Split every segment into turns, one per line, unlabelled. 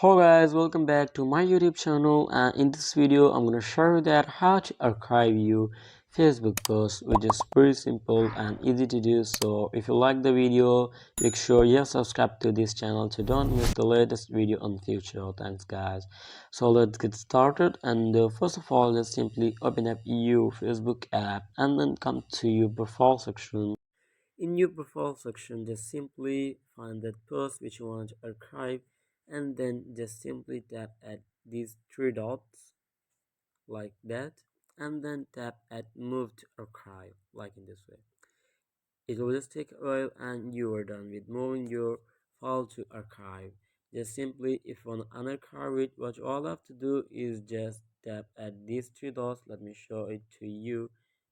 Hello guys, welcome back to my YouTube channel, and in this video I'm gonna show you that how to archive your Facebook post, which is pretty simple and easy to do. So if you like the video, make sure you subscribe to this channel to don't miss the latest video on future. Thanks guys. So let's get started, and first of all, just simply open up your Facebook app and then come to your profile section. In your profile section, just simply find that post which you want to archive, and then just simply tap at these three dots like that, and then tap at move to archive like in this way. It will just take a while and you are done with moving your file to archive. Just simply, if you want to unarchive it, what you all have to do is just tap at these three dots. Let me show it to you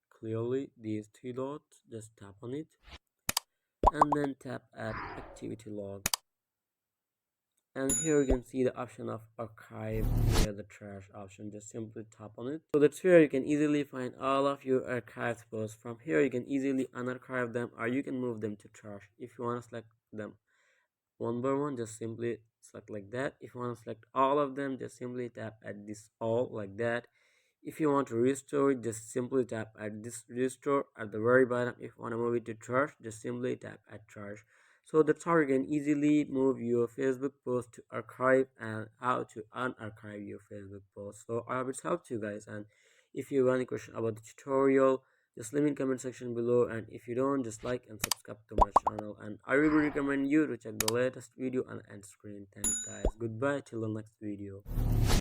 clearly. These three dots, just tap on it and then tap at activity log, and here you can see the option of archive near the trash option. Just simply tap on it. So that's where you can easily find all of your archived posts. From here you can easily unarchive them, or you can move them to trash. If you want to select them one by one, just simply select like that. If you want to select all of them, just simply tap at this all like that. If you want to restore it, just simply tap at this restore at the very bottom. If you want to move it to trash, just simply tap at trash. So that's how you can easily move your Facebook post to archive and how to unarchive your Facebook post. So I hope it's helped you guys, and if you have any question about the tutorial, just leave in comment section below, and if you don't, just like and subscribe to my channel, and I really recommend you to check the latest video on end screen. Thanks guys, goodbye till the next video.